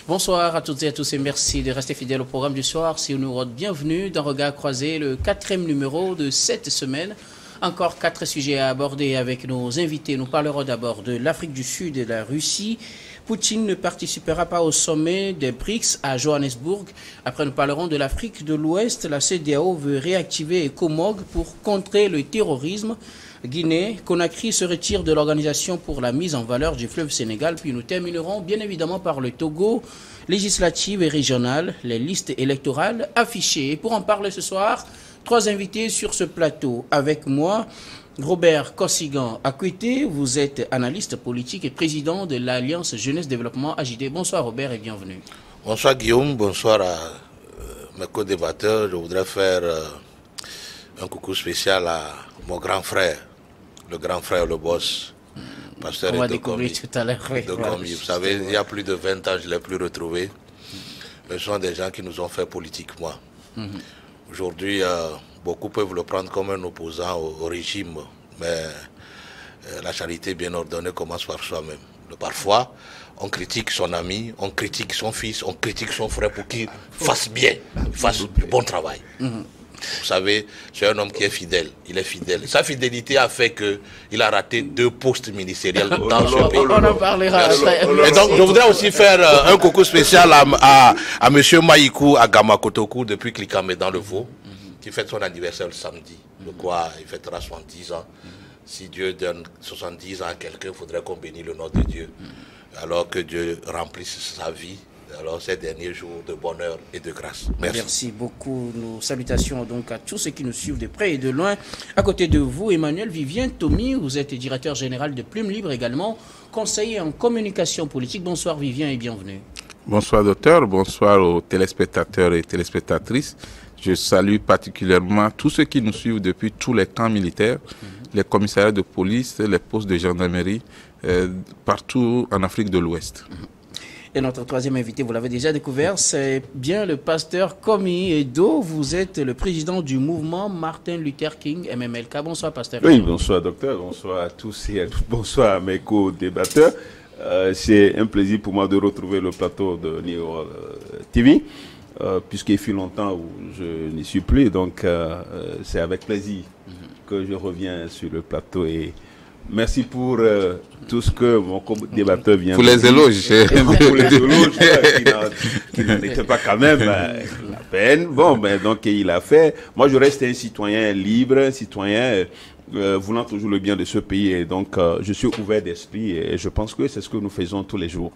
Bonsoir à toutes et à tous et merci de rester fidèles au programme du soir. Si nous bienvenue dans Regard Croisé, le 4e numéro de cette semaine. Encore 4 sujets à aborder avec nos invités. Nous parlerons d'abord de l'Afrique du Sud et de la Russie. Poutine ne participera pas au sommet des BRICS à Johannesburg. Après, nous parlerons de l'Afrique de l'Ouest. La CEDEAO veut réactiver ECOMOG pour contrer le terrorisme. Guinée, Conakry se retire de l'Organisation pour la mise en valeur du fleuve Sénégal. Puis nous terminerons bien évidemment par le Togo, législatives et régionales, les listes électorales affichées. Et pour en parler ce soir, 3 invités sur ce plateau. Avec moi, Robert Kossigan Akwete, vous êtes analyste politique et président de l'Alliance Jeunesse Développement AJD. Bonsoir Robert et bienvenue. Bonsoir Guillaume, bonsoir à mes co-débatteurs. Je voudrais faire un coucou spécial à mon grand frère, le boss, pasteur On va découvrir tout à l'heure. Vous savez, il y a plus de 20 ans, je ne l'ai plus retrouvé. Ce sont des gens qui nous ont fait politiquement. Aujourd'hui, beaucoup peuvent le prendre comme un opposant au régime, mais la charité bien ordonnée commence par soi-même. Parfois, on critique son ami, on critique son fils, on critique son frère pour qu'il fasse bien, fasse du bon travail. Vous savez, c'est un homme qui est fidèle, il est fidèle. Sa fidélité a fait qu'il a raté 2 postes ministériels dans ce pays. On en parlera après. Et donc, je voudrais aussi faire un coucou spécial à M. Maïkou Agama Kotokou depuis Klikamé dans le Vaud, qui fête son anniversaire le samedi. Je crois il fêtera 70 ans. Si Dieu donne 70 ans à quelqu'un, il faudrait qu'on bénisse le nom de Dieu. Alors que Dieu remplisse sa vie. Alors ces derniers jours de bonheur et de grâce. Merci. Merci beaucoup. Nos salutations donc à tous ceux qui nous suivent de près et de loin. À côté de vous, Emmanuel Vivien Tomi, vous êtes directeur général de Plume Libre également, conseiller en communication politique. Bonsoir Vivien et bienvenue. Bonsoir docteur, bonsoir aux téléspectateurs et téléspectatrices. Je salue particulièrement tous ceux qui nous suivent depuis tous les camps militaires, les commissariats de police, les postes de gendarmerie, partout en Afrique de l'Ouest. Et notre 3e invité, vous l'avez déjà découvert, c'est bien le pasteur Komi Edo. Vous êtes le président du mouvement Martin Luther King MMLK. Bonsoir pasteur. Oui, bonsoir docteur, bonsoir à tous et à toutes. Bonsoir à mes co-débatteurs. C'est un plaisir pour moi de retrouver le plateau de Neo TV, puisqu'il fut longtemps où je n'y suis plus. Donc c'est avec plaisir que je reviens sur le plateau et merci pour tout ce que mon débatteur vient de dire. Pour les éloges. Pour les éloges, qui n'en étaient pas quand même la peine. Bon, ben, donc il a fait. Moi, je reste un citoyen libre, un citoyen voulant toujours le bien de ce pays. Et donc, je suis ouvert d'esprit et je pense que c'est ce que nous faisons tous les jours.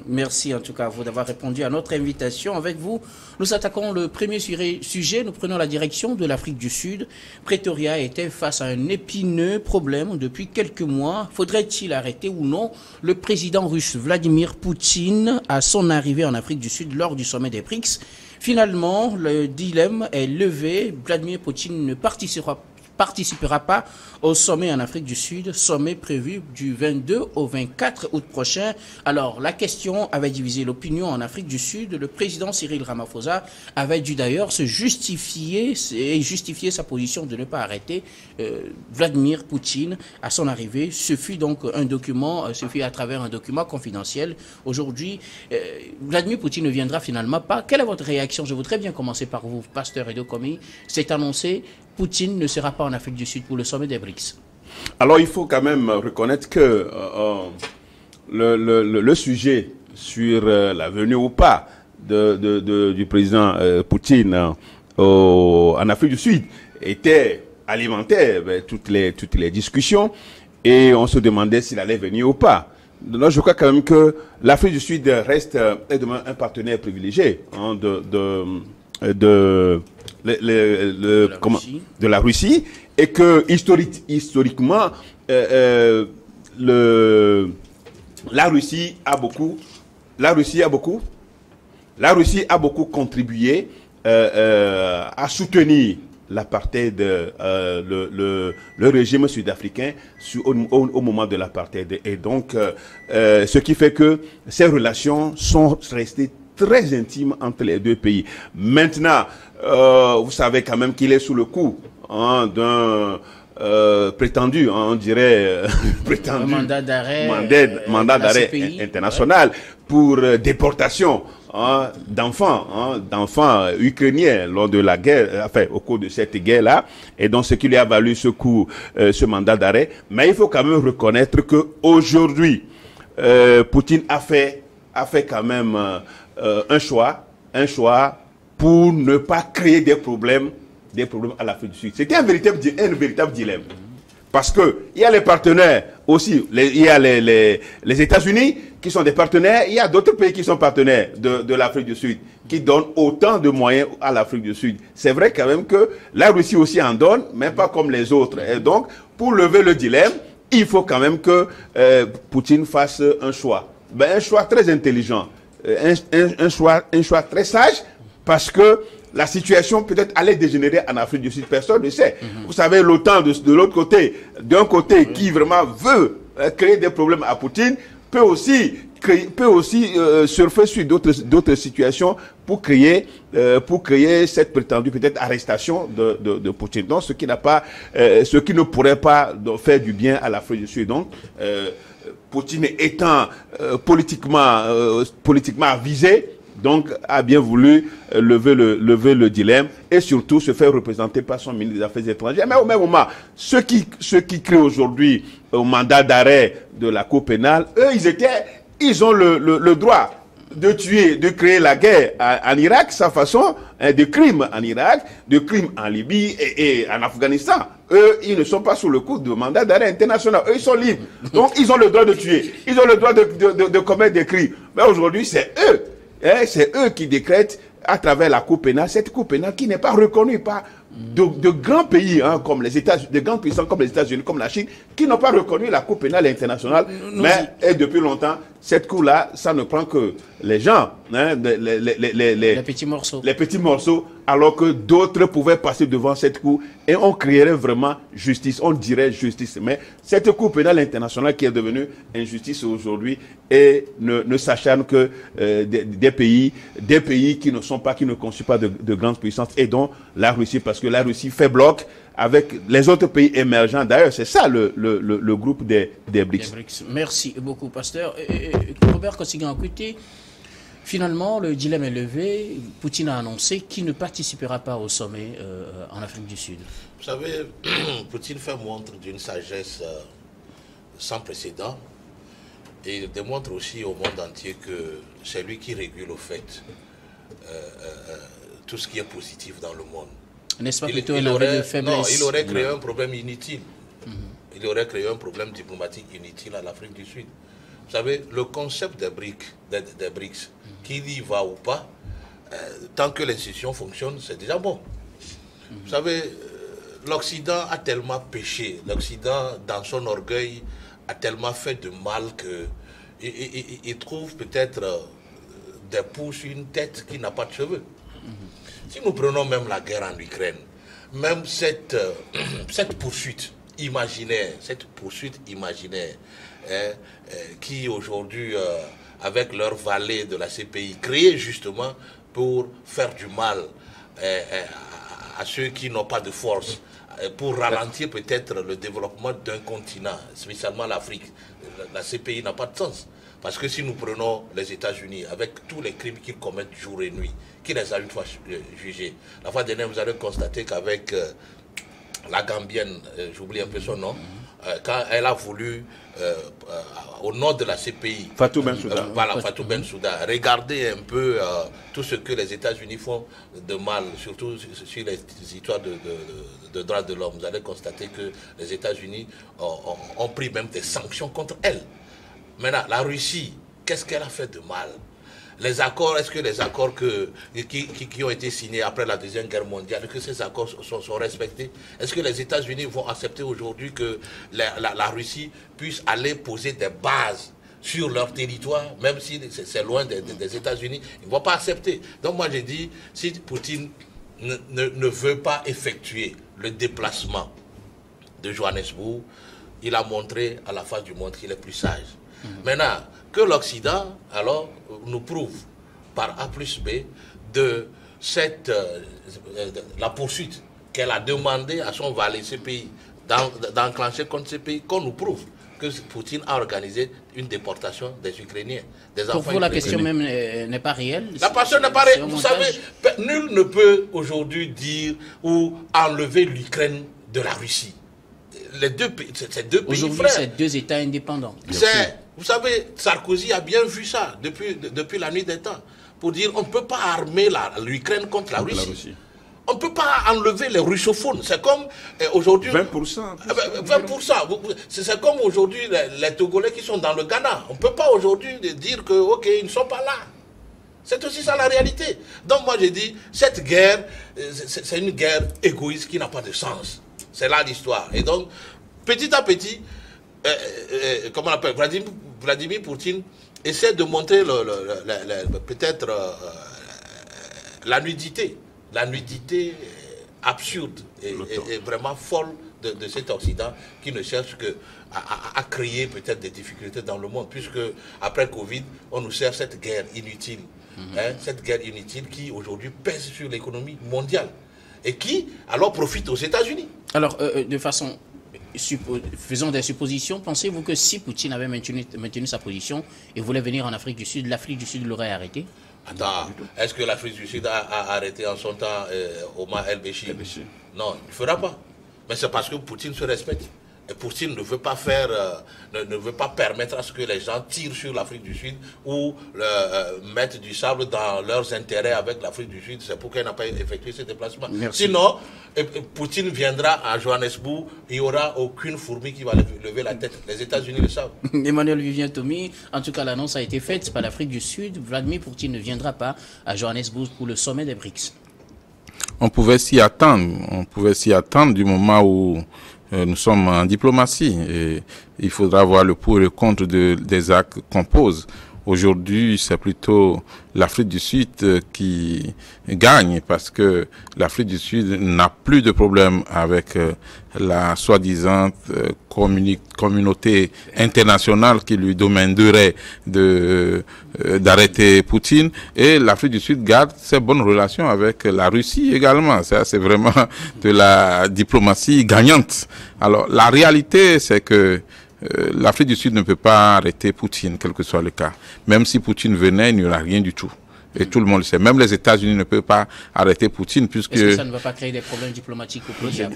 Merci en tout cas à vous d'avoir répondu à notre invitation. Avec vous, nous attaquons le premier sujet. Nous prenons la direction de l'Afrique du Sud. Pretoria était face à un épineux problème depuis quelques mois. Faudrait-il arrêter ou non le président russe Vladimir Poutine à son arrivée en Afrique du Sud lors du sommet des BRICS? Finalement, le dilemme est levé. Vladimir Poutine ne participera pas au sommet en Afrique du Sud, sommet prévu du 22 au 24 août prochain. Alors, la question avait divisé l'opinion en Afrique du Sud. Le président Cyril Ramaphosa avait dû d'ailleurs se justifier et justifier sa position de ne pas arrêter Vladimir Poutine à son arrivée. Ce fut donc un document, ce fut à travers un document confidentiel. Aujourd'hui, Vladimir Poutine ne viendra finalement pas. Quelle est votre réaction? Je voudrais bien commencer par vous, pasteur Edo Komi. C'est annoncé, Poutine ne sera pas en Afrique du Sud pour le sommet des BRICS. Alors, il faut quand même reconnaître que le sujet sur la venue ou pas du président Poutine en Afrique du Sud était alimenté toutes les discussions et on se demandait s'il allait venir ou pas. Donc, je crois quand même que l'Afrique du Sud reste un partenaire privilégié de la Russie et que historiquement la Russie a beaucoup contribué à soutenir l'apartheid, le régime sud-africain au moment de l'apartheid. Et donc, ce qui fait que ces relations sont restées très intimes entre les deux pays. Maintenant, vous savez quand même qu'il est sous le coup d'un prétendu, on dirait prétendu mandat d'arrêt international, pour déportation d'enfants ukrainiens lors de la guerre, enfin au cours de cette guerre-là, et donc ce qui lui a valu ce mandat d'arrêt. Mais il faut quand même reconnaître que aujourd'hui, Poutine a fait quand même un choix pour ne pas créer des problèmes à l'Afrique du Sud. C'était un véritable dilemme. Parce que il y a les partenaires aussi, il y a les États-Unis qui sont des partenaires, il y a d'autres pays qui sont partenaires de l'Afrique du Sud, qui donnent autant de moyens à l'Afrique du Sud. C'est vrai quand même que la Russie aussi en donne, mais pas comme les autres. Et donc, pour lever le dilemme, il faut quand même que Poutine fasse un choix. Un choix très intelligent, un choix très sage, parce que la situation peut-être allait dégénérer en Afrique du Sud, personne ne sait. Vous savez, l'OTAN de l'autre côté, d'un côté qui vraiment veut créer des problèmes à Poutine, peut aussi surfer sur d'autres situations pour créer cette prétendue peut-être arrestation de Poutine. Donc, ce qui ne pourrait pas faire du bien à l'Afrique du Sud. Donc, Poutine étant politiquement avisé, donc a bien voulu lever le dilemme et surtout se faire représenter par son ministre des Affaires étrangères. Mais au même moment, ceux qui créent aujourd'hui au mandat d'arrêt de la Cour pénale, eux, ils ont le droit de tuer, de créer la guerre en Irak, sa façon, de crimes en Irak, de crimes en Libye et en Afghanistan. Eux, ils ne sont pas sous le coup de mandat d'arrêt international. Eux, ils sont libres. Donc, ils ont le droit de tuer. Ils ont le droit de commettre des crimes. Mais aujourd'hui, c'est eux qui décrètent à travers la Cour pénale, cette Cour pénale qui n'est pas reconnue par de grands pays comme les États-Unis, de grandes puissances comme les États-Unis, comme la Chine, qui n'ont pas reconnu la Cour pénale internationale. Et depuis longtemps, cette Cour-là, ça ne prend que les gens, les petits morceaux. Les petits morceaux, alors que d'autres pouvaient passer devant cette Cour et on créerait vraiment justice, on dirait justice. Mais cette Cour pénale internationale qui est devenue injustice aujourd'hui et ne s'acharne que des pays qui ne constituent pas de grandes puissances, et dont la Russie, parce que la Russie fait bloc avec les autres pays émergents. D'ailleurs, c'est ça le groupe des BRICS. Merci beaucoup, pasteur. Robert Koscigan-Akwete, finalement, le dilemme est levé. Poutine a annoncé qu'il ne participera pas au sommet en Afrique du Sud. Vous savez, Poutine fait montre d'une sagesse sans précédent et il démontre aussi au monde entier que c'est lui qui régule au fait tout ce qui est positif dans le monde. N'est-ce pas plutôt un aveu de faiblesse? Non, il aurait créé un problème inutile. Il aurait créé un problème diplomatique inutile à l'Afrique du Sud. Vous savez, le concept des BRICS, qu'il y va ou pas, tant que l'institution fonctionne, c'est déjà bon. Vous savez, l'Occident a tellement péché, l'Occident, dans son orgueil, a tellement fait de mal qu'il trouve peut-être des pouces sur une tête qui n'a pas de cheveux. Si nous prenons même la guerre en Ukraine, même cette poursuite imaginaire, qui aujourd'hui, avec leur valet de la CPI, créée justement pour faire du mal à ceux qui n'ont pas de force, pour ralentir peut-être le développement d'un continent, spécialement l'Afrique. La CPI n'a pas de sens. Parce que si nous prenons les États-Unis, avec tous les crimes qu'ils commettent jour et nuit, qui les a une fois jugés. La fois dernière, vous allez constater qu'avec la Gambienne, j'oublie un peu son nom, quand elle a voulu, au nom de la CPI, Fatou Bensouda, Fatou Bensouda, regarder un peu tout ce que les États-Unis font de mal, surtout sur les histoires de droits de l'homme. Vous allez constater que les États-Unis ont pris même des sanctions contre elle. Maintenant, la Russie, qu'est-ce qu'elle a fait de mal? Les accords, est-ce que les accords qui ont été signés après la Deuxième Guerre mondiale, est-ce que ces accords sont respectés? Est-ce que les États-Unis vont accepter aujourd'hui que la Russie puisse aller poser des bases sur leur territoire, même si c'est loin des États-Unis? Ils ne vont pas accepter. Donc moi j'ai dit, si Poutine ne veut pas effectuer le déplacement de Johannesburg, il a montré à la face du monde qu'il est plus sage. Maintenant, que l'Occident, alors, nous prouve par A plus B de la poursuite qu'elle a demandé à son valet CPI d'enclencher contre ces pays, qu'on nous prouve. que Poutine a organisé une déportation des Ukrainiens. Pour vous, la question même n'est pas réelle? La question n'est pas réelle. Vous savez, nul ne peut aujourd'hui dire ou enlever l'Ukraine de la Russie. Les deux pays, ces deux pays frères. Aujourd'hui, c'est deux États indépendants. Vous savez, Sarkozy a bien vu ça depuis la nuit des temps. Pour dire on ne peut pas armer l'Ukraine contre la Russie. On ne peut pas enlever les russophones. C'est comme aujourd'hui... 20%. 20%. C'est comme aujourd'hui les Togolais qui sont dans le Ghana. On ne peut pas aujourd'hui dire que, ok, ils ne sont pas là. C'est aussi ça la réalité. Donc moi j'ai dit, cette guerre, c'est une guerre égoïste qui n'a pas de sens. C'est là l'histoire. Et donc, petit à petit, comment on appelle, Vladimir Poutine essaie de montrer peut-être la nudité absurde et vraiment folle de cet Occident qui ne cherche que à créer peut-être des difficultés dans le monde, puisque après Covid, on nous sert cette guerre inutile. Cette guerre inutile qui aujourd'hui pèse sur l'économie mondiale et qui alors profite aux États-Unis. Alors, de façon... faisons des suppositions. Pensez-vous que si Poutine avait maintenu sa position et voulait venir en Afrique du Sud, l'Afrique du Sud l'aurait arrêté? Attends, est-ce que l'Afrique du Sud a arrêté en son temps Omar el-Béchir? Non, il ne fera pas. Mais c'est parce que Poutine se respecte. Et Poutine ne veut pas ne veut pas permettre à ce que les gens tirent sur l'Afrique du Sud ou mettent du sable dans leurs intérêts avec l'Afrique du Sud. C'est pourquoi il n'a pas effectué ce déplacement. Merci. Sinon, Poutine viendra à Johannesburg, il n'y aura aucune fourmi qui va lever la tête. Les États-Unis le savent. Emmanuel Vivien Tomi, en tout cas l'annonce a été faite par l'Afrique du Sud. Vladimir Poutine ne viendra pas à Johannesburg pour le sommet des BRICS. On pouvait s'y attendre. On pouvait s'y attendre du moment où nous sommes en diplomatie et il faudra voir le pour et le contre des actes qu'on pose. Aujourd'hui, c'est plutôt l'Afrique du Sud qui gagne parce que l'Afrique du Sud n'a plus de problème avec la soi-disant communauté internationale qui lui demanderait d'arrêter Poutine, et l'Afrique du Sud garde ses bonnes relations avec la Russie également. Ça, c'est vraiment de la diplomatie gagnante. Alors, la réalité, c'est que l'Afrique du Sud ne peut pas arrêter Poutine, quel que soit le cas. Même si Poutine venait, il n'y aura rien du tout. Et tout le monde le sait. Même les États-Unis ne peuvent pas arrêter Poutine puisque... Est-ce que ça ne va pas créer des problèmes diplomatiques au pays?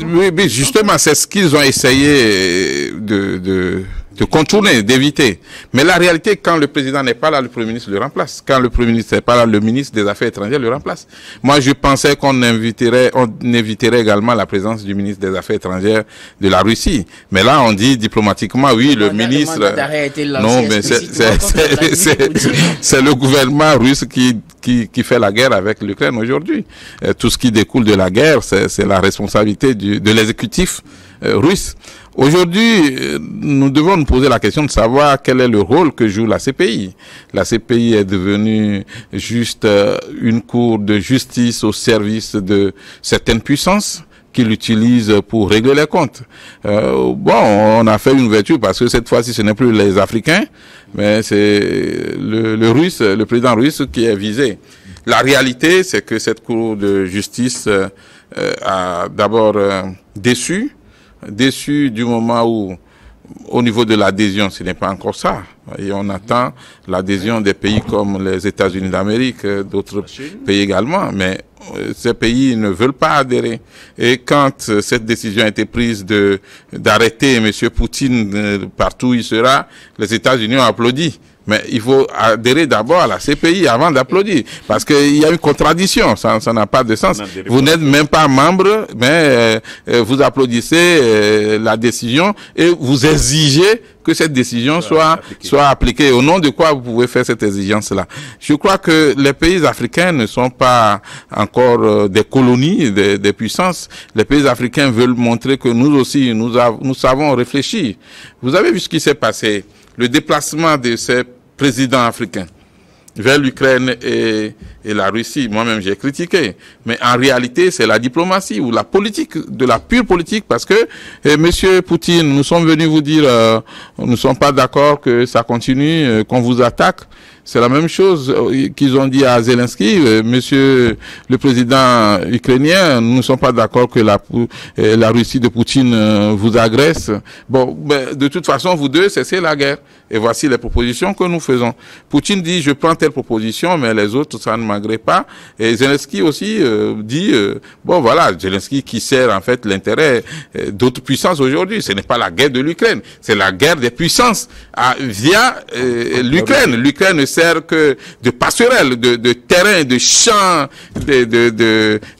Oui, justement, c'est ce qu'ils ont essayé de contourner, d'éviter. Mais la réalité, quand le président n'est pas là, le Premier ministre le remplace. Quand le Premier ministre n'est pas là, le ministre des Affaires étrangères le remplace. Moi, je pensais qu'on éviterait également la présence du ministre des Affaires étrangères de la Russie. Mais là, on dit diplomatiquement, oui, le ministre... Non, mais c'est le gouvernement russe qui fait la guerre avec l'Ukraine aujourd'hui. Tout ce qui découle de la guerre, c'est la responsabilité de l'exécutif russe. Aujourd'hui, nous devons nous poser la question de savoir quel est le rôle que joue la CPI. La CPI est devenue juste une cour de justice au service de certaines puissances qui l'utilisent pour régler les comptes. On a fait une ouverture parce que cette fois-ci, ce n'est plus les Africains, mais c'est le président russe qui est visé. La réalité, c'est que cette cour de justice a d'abord déçu du moment où, au niveau de l'adhésion, ce n'est pas encore ça. Et on attend l'adhésion des pays comme les États-Unis d'Amérique, d'autres pays également. Mais ces pays ne veulent pas adhérer. Et quand cette décision a été prise d'arrêter M. Poutine partout où il sera, les États-Unis ont applaudi. Mais il faut adhérer d'abord à la CPI avant d'applaudir. Parce qu'il y a une contradiction. Ça n'a pas de sens. Vous n'êtes même pas membre, mais vous applaudissez la décision et vous exigez que cette décision soit appliquée. Au nom de quoi vous pouvez faire cette exigence-là? Je crois que les pays africains ne sont pas encore des colonies, des puissances. Les pays africains veulent montrer que nous aussi, nous savons réfléchir. Vous avez vu ce qui s'est passé? Le déplacement de ces présidents africains vers l'Ukraine et la Russie, moi-même j'ai critiqué. Mais en réalité, c'est la diplomatie ou la politique, de la pure politique, parce que, Monsieur Poutine, nous sommes venus vous dire, nous ne sommes pas d'accord que ça continue, qu'on vous attaque. C'est la même chose qu'ils ont dit à Zelensky. Monsieur le président ukrainien, nous ne sommes pas d'accord que la Russie de Poutine vous agresse. Bon, de toute façon, vous deux, cessez la guerre. Et voici les propositions que nous faisons. Poutine dit, je prends telle proposition, mais les autres, ça ne m'agrée pas. Et Zelensky aussi dit, bon voilà, Zelensky qui sert en fait l'intérêt d'autres puissances aujourd'hui. Ce n'est pas la guerre de l'Ukraine, c'est la guerre des puissances via l'Ukraine. L'Ukraine ne sert que de passerelle, de terrain, de champ,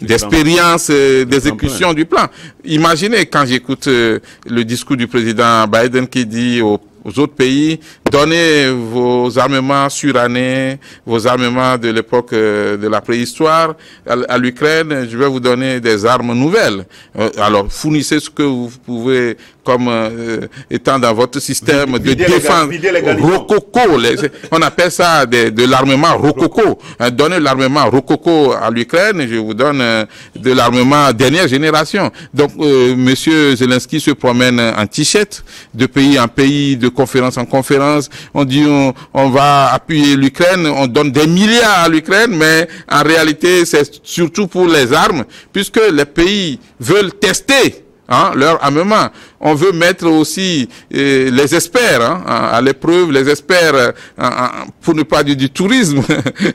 d'expérience, d'exécution du plan. Imaginez quand j'écoute le discours du président Biden qui dit aux autres pays, donnez vos armements surannés, vos armements de l'époque de la préhistoire à l'Ukraine, je vais vous donner des armes nouvelles. Alors, fournissez ce que vous pouvez comme étant dans votre système de défense rococo. On appelle ça de l'armement rococo. Donnez l'armement rococo à l'Ukraine, je vous donne de l'armement dernière génération. Donc, monsieur Zelensky se promène en t-shirt de pays en pays, de conférence en conférence. On dit on va appuyer l'Ukraine, on donne des milliards à l'Ukraine, mais en réalité, c'est surtout pour les armes, puisque les pays veulent tester leur armement. On veut mettre aussi les experts à l'épreuve, les experts, pour ne pas dire du tourisme,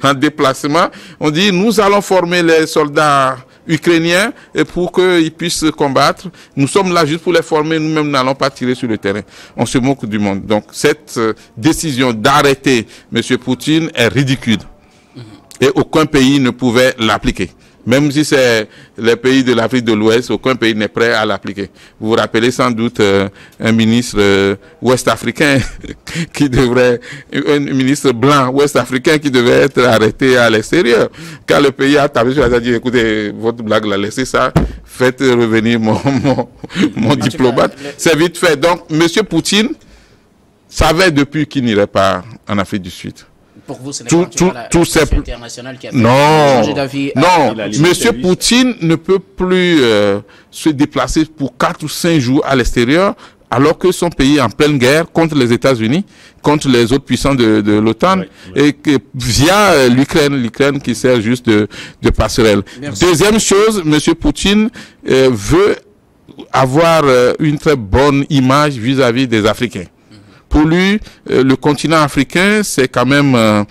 en déplacement. On dit, nous allons former les soldats ukrainiens pour qu'ils puissent combattre. Nous sommes là juste pour les former, nous-mêmes n'allons pas tirer sur le terrain. On se moque du monde. Donc cette décision d'arrêter M. Poutine est ridicule. Et aucun pays ne pouvait l'appliquer. Même si c'est les pays de l'Afrique de l'Ouest, aucun pays n'est prêt à l'appliquer. Vous vous rappelez sans doute un ministre ouest-africain un ministre blanc ouest-africain qui devait être arrêté à l'extérieur. Quand le pays a tapé sur la table, a dit, écoutez, votre blague, là, laissez ça, faites revenir mon diplomate. C'est vite fait. Donc, M. Poutine savait depuis qu'il n'irait pas en Afrique du Sud. Pour vous, ce n'est pas la communauté internationale qui a fait changer d'avis. Non, Monsieur Poutine ne peut plus se déplacer pour 4 ou 5 jours à l'extérieur, alors que son pays est en pleine guerre contre les États-Unis, contre les autres puissants de l'OTAN, et que via l'Ukraine qui sert juste de passerelle. Merci. Deuxième chose, Monsieur Poutine veut avoir une très bonne image vis-à-vis des Africains. Pour lui, le continent africain, c'est quand même un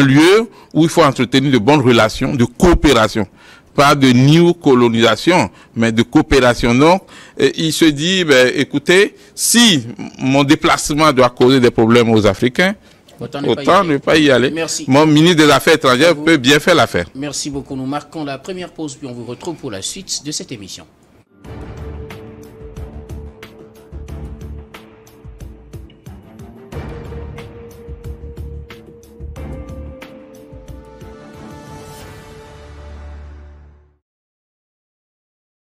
lieu où il faut entretenir de bonnes relations, de coopération. Pas de néocolonisation, mais de coopération. Donc, il se dit, écoutez, si mon déplacement doit causer des problèmes aux Africains, autant ne pas y aller. Merci. Mon ministre des Affaires étrangères peut bien faire l'affaire. Merci beaucoup. Nous marquons la première pause, puis on vous retrouve pour la suite de cette émission.